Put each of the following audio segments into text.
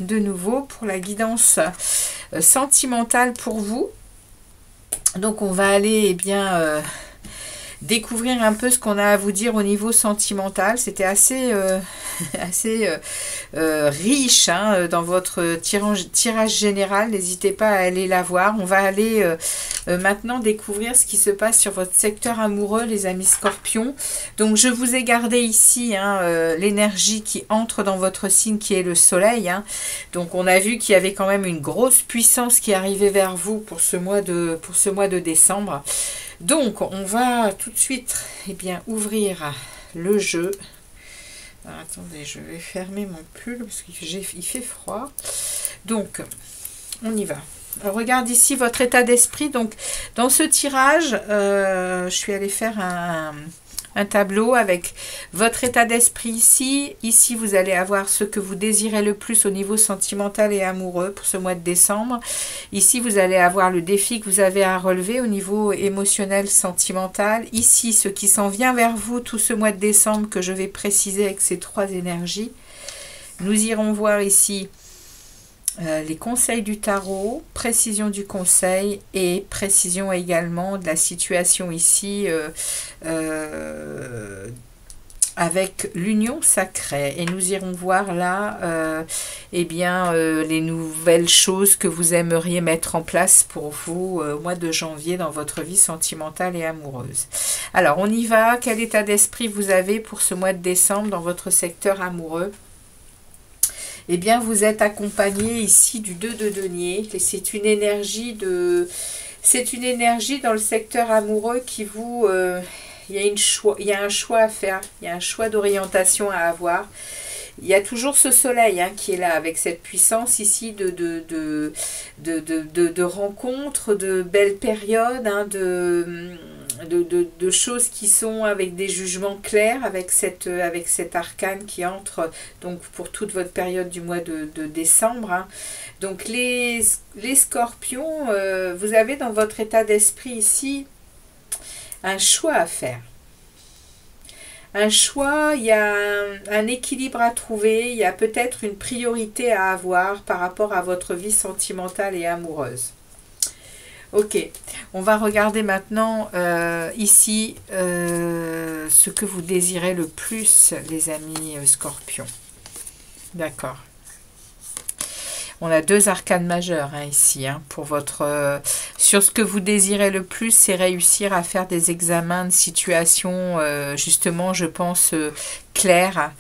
de nouveau pour la guidance sentimentale pour vous. Donc on va aller eh bien découvrir un peu ce qu'on a à vous dire au niveau sentimental. C'était assez, riche hein, dans votre tirage général. N'hésitez pas à aller la voir. On va aller maintenant découvrir ce qui se passe sur votre secteur amoureux, les amis scorpions. Donc je vous ai gardé ici hein, l'énergie qui entre dans votre signe qui est le soleil. Hein. Donc on a vu qu'il y avait quand même une grosse puissance qui arrivait vers vous pour ce mois de décembre. Donc, on va tout de suite eh bien, ouvrir le jeu. Alors, attendez, je vais fermer mon pull parce qu'il fait froid. Donc, on y va. On regarde ici votre état d'esprit. Donc, dans ce tirage, je suis allée faire un tableau avec votre état d'esprit ici. Ici, vous allez avoir ce que vous désirez le plus au niveau sentimental et amoureux pour ce mois de décembre. Ici, vous allez avoir le défi que vous avez à relever au niveau émotionnel, sentimental. Ici, ce qui s'en vient vers vous tout ce mois de décembre que je vais préciser avec ces trois énergies. Nous irons voir ici les conseils du tarot, précision du conseil et précision également de la situation ici avec l'union sacrée. Et nous irons voir là eh bien, les nouvelles choses que vous aimeriez mettre en place pour vous au mois de janvier dans votre vie sentimentale et amoureuse. Alors on y va. Quel état d'esprit vous avez pour ce mois de décembre dans votre secteur amoureux? Eh bien, vous êtes accompagné ici du 2 de denier. C'est une énergie dans le secteur amoureux qui vous... il y a un choix à faire. Il y a un choix d'orientation à avoir. Il y a toujours ce soleil hein, qui est là avec cette puissance ici de rencontres, de belles périodes, hein, de choses qui sont avec des jugements clairs, avec cet arcane qui entre donc pour toute votre période du mois de décembre. Hein. Donc les scorpions, vous avez dans votre état d'esprit ici un choix à faire. Un choix, il y a un équilibre à trouver, il y a peut-être une priorité à avoir par rapport à votre vie sentimentale et amoureuse. Ok, on va regarder maintenant ici ce que vous désirez le plus, les amis scorpions. D'accord. On a deux arcanes majeures hein, ici. Hein, pour votre, sur ce que vous désirez le plus, c'est réussir à faire des examens de situation, justement, je pense, clair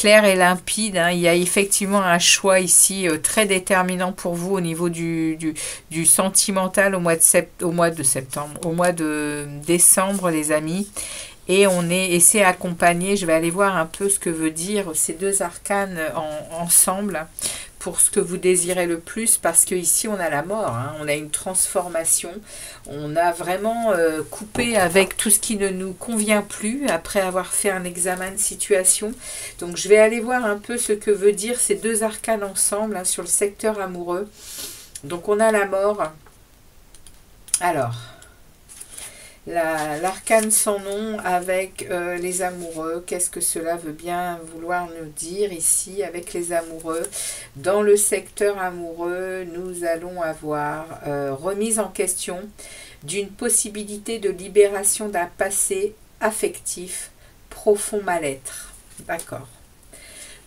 et limpide. Hein. Il y a effectivement un choix ici très déterminant pour vous au niveau du sentimental au mois de décembre, les amis. Et c'est accompagné, je vais aller voir un peu ce que veut dire ces deux arcanes ensemble pour ce que vous désirez le plus, parce que ici on a la mort, hein, on a une transformation, on a vraiment coupé avec tout ce qui ne nous convient plus après avoir fait un examen de situation. Donc je vais aller voir un peu ce que veut dire ces deux arcanes ensemble hein, sur le secteur amoureux. Donc on a la mort. Alors... l'arcane sans nom avec les amoureux, qu'est-ce que cela veut bien vouloir nous dire ici avec les amoureux? Dans le secteur amoureux, nous allons avoir remise en question d'une possibilité de libération d'un passé affectif, profond mal-être. D'accord.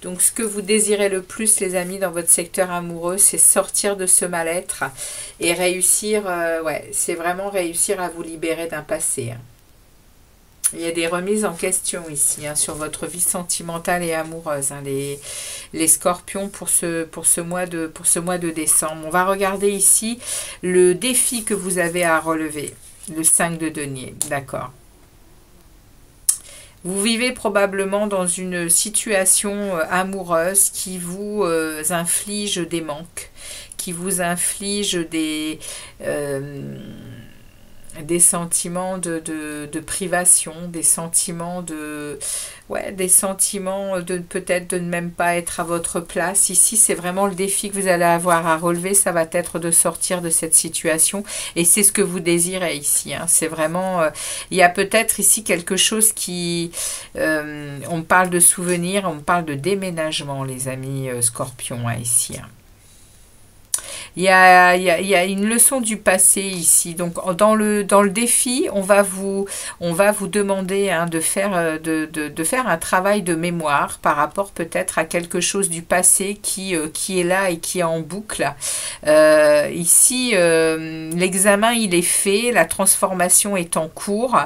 Donc, ce que vous désirez le plus, les amis, dans votre secteur amoureux, c'est sortir de ce mal-être et réussir, ouais, c'est vraiment réussir à vous libérer d'un passé. Hein. Il y a des remises en question ici, hein, sur votre vie sentimentale et amoureuse, hein, les scorpions pour ce mois de décembre. On va regarder ici le défi que vous avez à relever, le 5 de denier, d'accord. Vous vivez probablement dans une situation amoureuse qui vous inflige des manques, qui vous inflige des sentiments de privation, des sentiments ouais, des sentiments de peut-être de ne même pas être à votre place. Ici, c'est vraiment le défi que vous allez avoir à relever, ça va être de sortir de cette situation, et c'est ce que vous désirez ici, hein. C'est vraiment, il y a peut-être ici quelque chose qui, on parle de souvenirs, on parle de déménagement, les amis scorpions, hein, ici, hein. Il y a une leçon du passé ici. Donc, dans le défi, on va vous demander, hein, de faire, de faire un travail de mémoire par rapport peut-être à quelque chose du passé qui est là et qui est en boucle. Ici, l'examen, il est fait, la transformation est en cours,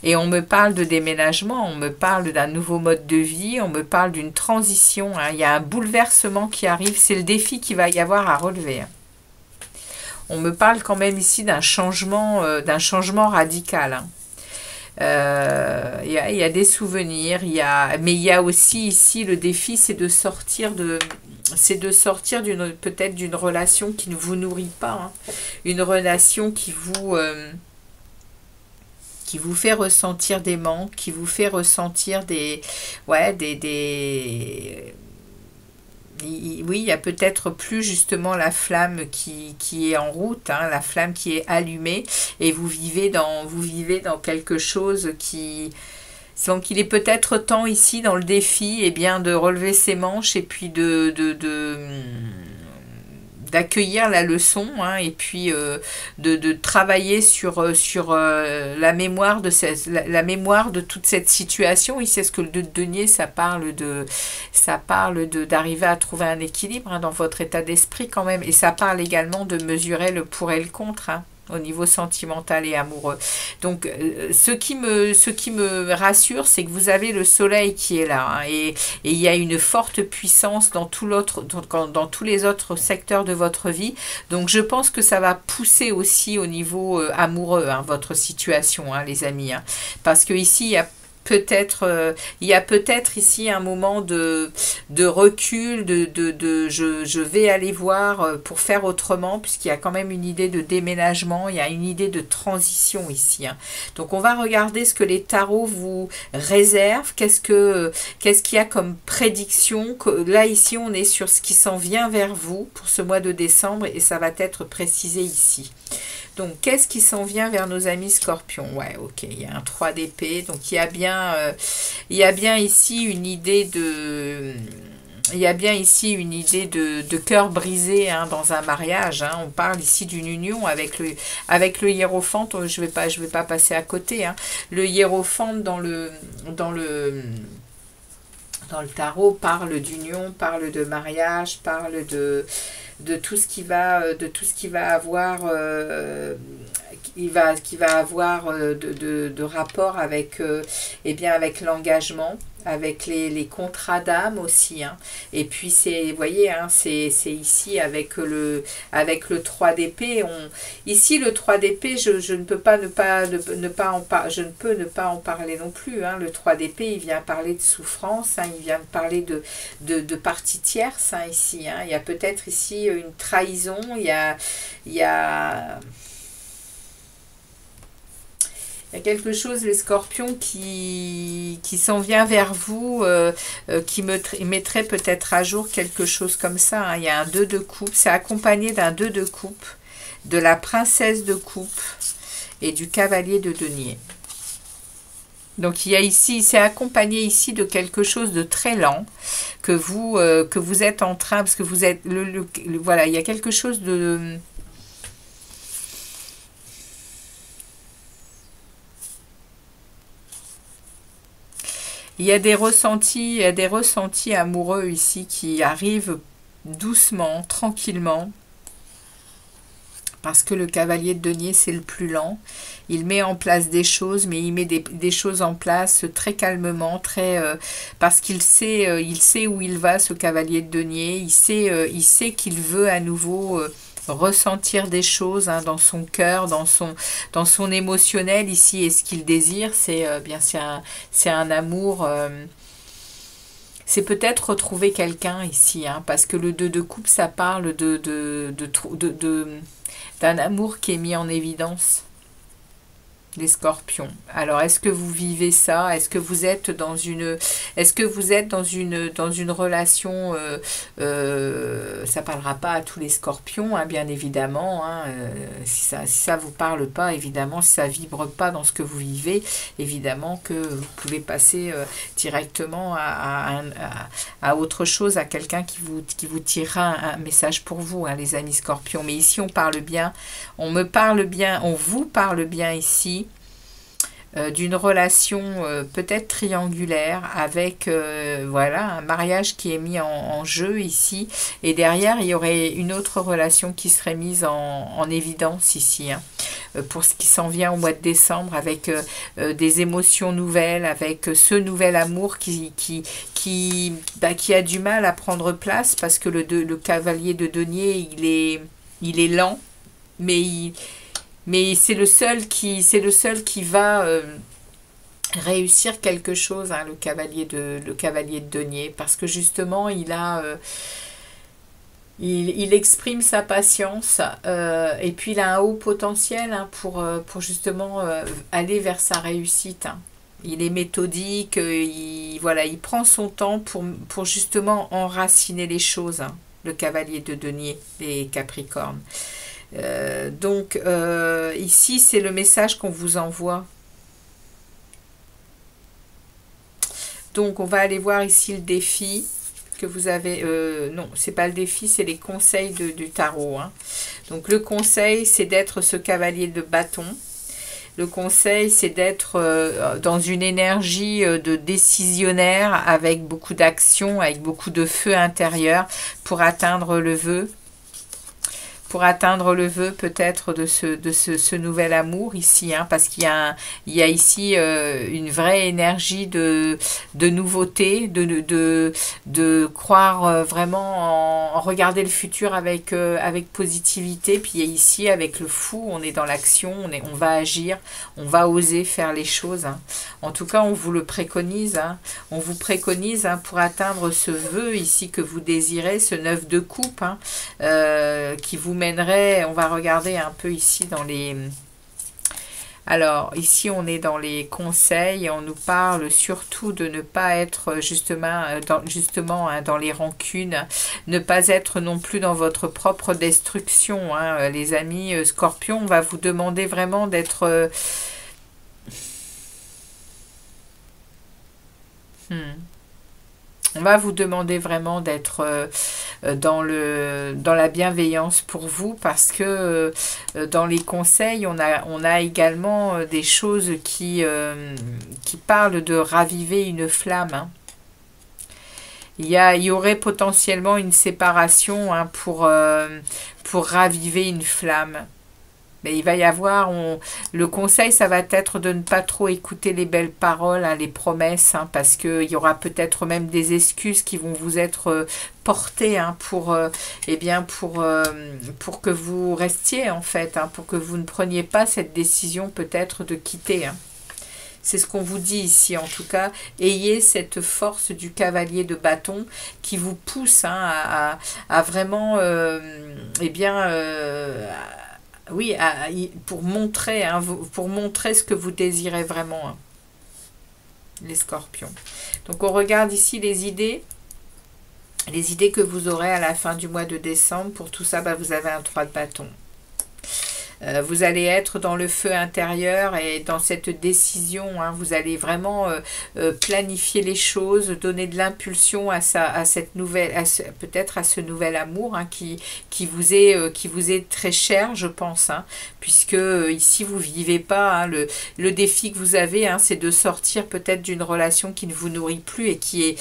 et on me parle de déménagement, on me parle d'un nouveau mode de vie, on me parle d'une transition, hein. Il y a un bouleversement qui arrive, c'est le défi qu'il va y avoir à relever, hein. On me parle quand même ici d'un changement radical, hein. Il y a des souvenirs, mais il y a aussi ici le défi, c'est de sortir peut-être d'une relation qui ne vous nourrit pas, hein. Une relation qui vous fait ressentir des manques, qui vous fait ressentir oui, il y a peut-être plus justement la flamme qui est en route, hein, la flamme qui est allumée, et vous vivez dans quelque chose qui... Donc il est peut-être temps ici dans le défi, eh bien, de relever ses manches, et puis d'accueillir la leçon, hein, et puis de travailler sur la mémoire la mémoire de toute cette situation. Il sait ce que le 2 de denier, ça parle d'arriver à trouver un équilibre, hein, dans votre état d'esprit quand même, et ça parle également de mesurer le pour et le contre, hein, au niveau sentimental et amoureux. Donc, ce qui me rassure, c'est que vous avez le soleil qui est là, hein, et il y a une forte puissance dans tous les autres secteurs de votre vie. Donc, je pense que ça va pousser aussi au niveau amoureux, hein, votre situation, hein, les amis, hein, parce que ici, il y a peut-être ici un moment de recul, je vais aller voir pour faire autrement, puisqu'il y a quand même une idée de déménagement, il y a une idée de transition ici, hein. Donc on va regarder ce que les tarots vous réservent, qu'est-ce qu'il y a comme prédiction. Là ici on est sur ce qui s'en vient vers vous pour ce mois de décembre, et ça va être précisé ici. Donc, qu'est-ce qui s'en vient vers nos amis scorpions? Ouais, ok, il y a un 3 d'épée. Donc, il y a bien ici une idée de... Il y a bien ici une idée de cœur brisé, hein, dans un mariage, hein. On parle ici d'une union avec le hiérophante. Je vais pas passer à côté, hein. Le hiérophante dans le tarot parle d'union, parle de mariage, parle de tout ce qui va avoir qui va avoir de rapport avec avec l'engagement, avec les contrats d'âme aussi, hein. Et puis vous voyez, hein, c'est ici avec le 3 d'épée. Ici le 3 d'épée, je ne peux pas je ne peux ne pas en parler non plus, hein. Le 3 d'épée, il vient parler de souffrance, hein, il vient parler de partie tierce, hein, ici, hein. Il y a peut-être ici une trahison, il y a quelque chose, les scorpions, qui s'en vient vers vous, qui mettrait peut-être à jour quelque chose comme ça, hein. Il y a un 2 de coupe, c'est accompagné d'un 2 de coupe, de la princesse de coupe et du cavalier de denier. Donc il y a ici, c'est accompagné ici de quelque chose de très lent que vous êtes en train, parce que vous êtes voilà, il y a quelque chose de... Il y a des ressentis amoureux ici qui arrivent doucement, tranquillement, parce que le cavalier de denier, c'est le plus lent. Il met en place des choses, mais il met des choses en place très calmement, parce qu'il sait où il va, ce cavalier de denier. Il sait qu'il veut à nouveau... ressentir des choses, hein, dans son cœur, dans son émotionnel ici, et ce qu'il désire, c'est un amour, c'est peut-être retrouver quelqu'un ici, hein, parce que le 2 de coupe, ça parle d'un amour qui est mis en évidence. les scorpions. Alors, est-ce que vous vivez ça? Est-ce que vous êtes dans une, dans une relation, ça parlera pas à tous les scorpions, hein, bien évidemment, hein, si ça vous parle pas, évidemment, si ça vibre pas dans ce que vous vivez, évidemment que vous pouvez passer directement à autre chose, à quelqu'un qui vous tirera un message pour vous, hein, les amis scorpions. Mais ici, on parle bien, on me parle bien, on vous parle bien ici, d'une relation peut-être triangulaire avec voilà, un mariage qui est mis en jeu ici, et derrière il y aurait une autre relation qui serait mise en évidence ici, hein, pour ce qui s'en vient au mois de décembre, avec des émotions nouvelles, avec ce nouvel amour qui a du mal à prendre place, parce que le cavalier de denier il est lent, mais c'est le seul qui va réussir quelque chose, hein, le cavalier de denier, parce que justement il exprime sa patience, et puis il a un haut potentiel, hein, pour justement aller vers sa réussite, hein. Il est méthodique, voilà, il prend son temps pour justement enraciner les choses, hein, le cavalier de denier, les Capricornes. Donc ici c'est le message qu'on vous envoie. Donc on va aller voir ici le défi que vous avez, non c'est pas le défi, c'est les conseils du tarot, hein. Donc le conseil c'est d'être ce cavalier de bâton. Le conseil c'est d'être dans une énergie de décisionnaire, avec beaucoup d'action, avec beaucoup de feu intérieur, pour atteindre le vœu. Pour atteindre le vœu peut-être de ce nouvel amour ici, hein, parce qu'il y a ici une vraie énergie de nouveauté, de croire vraiment en regarder le futur avec positivité. Puis ici avec le fou, on est dans l'action, on va agir, on va oser faire les choses, hein. En tout cas on vous le préconise, hein. On vous préconise, hein, pour atteindre ce vœu ici que vous désirez, ce 9 de coupe, hein, qui vous mènerait, on va regarder un peu ici dans les... Alors, ici, on est dans les conseils et on nous parle surtout de ne pas être justement hein, dans les rancunes, ne pas être non plus dans votre propre destruction, hein, les amis scorpions. On va vous demander vraiment d'être... On va vous demander vraiment d'être dans la bienveillance pour vous, parce que dans les conseils, on a également des choses qui parlent de raviver une flamme, hein. Il y aurait potentiellement une séparation, hein, pour raviver une flamme. Mais il va y avoir, le conseil, ça va être de ne pas trop écouter les belles paroles, hein, les promesses, hein, parce qu'il y aura peut-être même des excuses qui vont vous être portées, hein, pour que vous restiez, en fait, hein, pour que vous ne preniez pas cette décision peut-être de quitter, hein. C'est ce qu'on vous dit ici, en tout cas. Ayez cette force du cavalier de bâton qui vous pousse, hein, à vraiment, oui, pour montrer, hein, pour montrer ce que vous désirez vraiment, hein, les scorpions. Donc on regarde ici les idées que vous aurez à la fin du mois de décembre. Pour tout ça, vous avez un 3 de bâton. Vous allez être dans le feu intérieur et dans cette décision, hein, vous allez vraiment planifier les choses, donner de l'impulsion à cette nouvelle, peut-être à ce nouvel amour, hein, qui vous est très cher, je pense, hein, puisque ici vous vivez pas, hein, le défi que vous avez, hein, c'est de sortir peut-être d'une relation qui ne vous nourrit plus et qui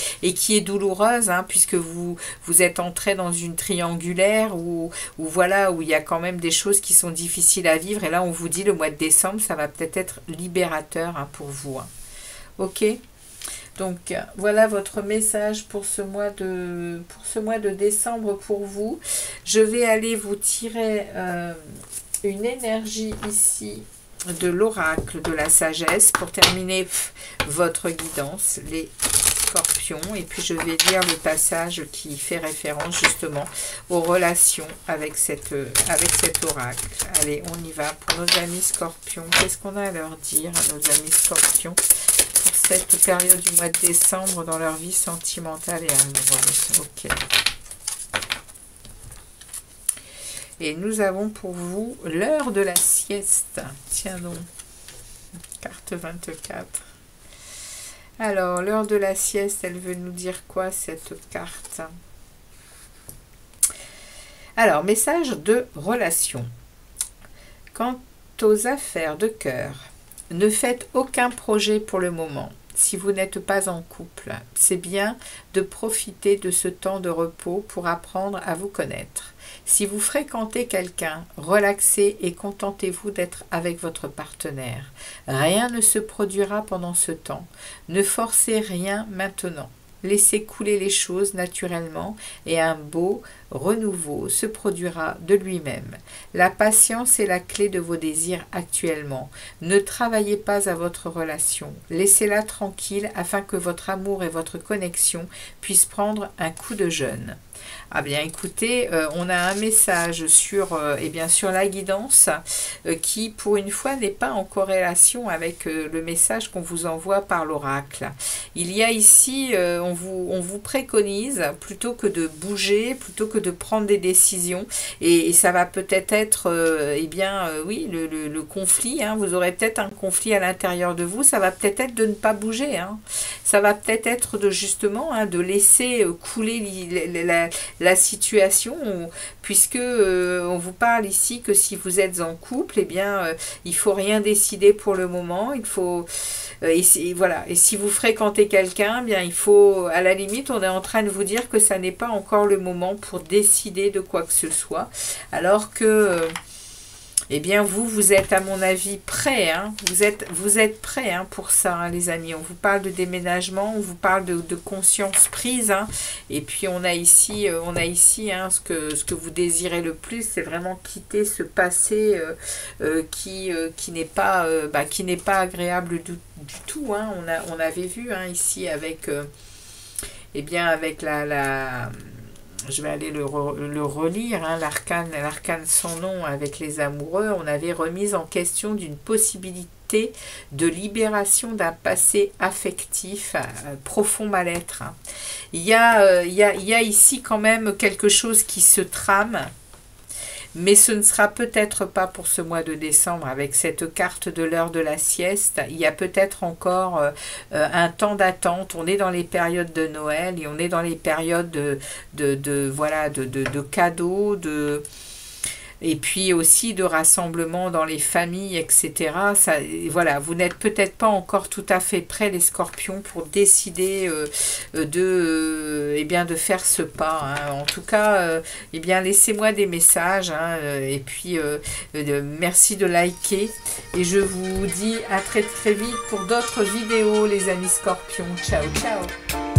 est douloureuse, hein, puisque vous êtes entré dans une triangulaire où voilà, où il y a quand même des choses qui sont difficiles à vivre, et là on vous dit le mois de décembre ça va peut-être être libérateur, hein, pour vous, hein. Ok, donc voilà votre message pour ce mois de décembre pour vous. Je vais aller vous tirer une énergie ici de l'oracle de la sagesse pour terminer votre guidance, les scorpions. Et puis je vais lire le passage qui fait référence justement aux relations avec cet oracle. Allez, on y va pour nos amis scorpions. Qu'est-ce qu'on a à leur dire à nos amis scorpions pour cette période du mois de décembre dans leur vie sentimentale et amoureuse? Ok. Et nous avons pour vous l'heure de la sieste. Tiens donc, carte 24. Alors, l'heure de la sieste, elle veut nous dire quoi, cette carte? Alors, message de relation. Quant aux affaires de cœur, ne faites aucun projet pour le moment. Si vous n'êtes pas en couple, c'est bien de profiter de ce temps de repos pour apprendre à vous connaître. Si vous fréquentez quelqu'un, relaxez et contentez-vous d'être avec votre partenaire. Rien ne se produira pendant ce temps. Ne forcez rien maintenant. Laissez couler les choses naturellement et un beau renouveau se produira de lui-même. La patience est la clé de vos désirs actuellement. Ne travaillez pas à votre relation. Laissez-la tranquille afin que votre amour et votre connexion puissent prendre un coup de jeûne. Ah bien écoutez, on a un message sur, sur la guidance qui pour une fois n'est pas en corrélation avec le message qu'on vous envoie par l'oracle. Il y a ici, on vous préconise plutôt que de bouger, plutôt que de prendre des décisions et ça va peut-être être, oui, le conflit, hein, vous aurez peut-être un conflit à l'intérieur de vous, ça va peut-être être de ne pas bouger, hein. Ça va peut-être être de justement de laisser couler la situation, puisque on vous parle ici que si vous êtes en couple, eh bien il faut rien décider pour le moment, il faut voilà, et si vous fréquentez quelqu'un, bien il faut, à la limite, on est en train de vous dire que ça n'est pas encore le moment pour décider de quoi que ce soit, alors que eh bien vous êtes à mon avis prêts, hein, vous êtes prêts, hein, pour ça, hein, les amis. On vous parle de déménagement, on vous parle de conscience prise, hein, et puis on a ici hein, ce que vous désirez le plus, c'est vraiment quitter ce passé qui n'est pas agréable du tout, hein. On avait vu, hein, ici avec avec je vais aller le relire, hein, l'arcane sans nom avec les amoureux. On avait remis en question d'une possibilité de libération d'un passé affectif, profond mal-être. Hein. Il y a ici quand même quelque chose qui se trame, mais ce ne sera peut-être pas pour ce mois de décembre avec cette carte de l'heure de la sieste. Il y a peut-être encore un temps d'attente. On est dans les périodes de Noël et on est dans les périodes de cadeaux, et puis aussi de rassemblements dans les familles, etc. Ça, voilà, vous n'êtes peut-être pas encore tout à fait prêts, les scorpions, pour décider de faire ce pas. Hein. En tout cas, laissez-moi des messages, hein, et puis merci de liker. Et je vous dis à très très vite pour d'autres vidéos, les amis scorpions. Ciao, ciao!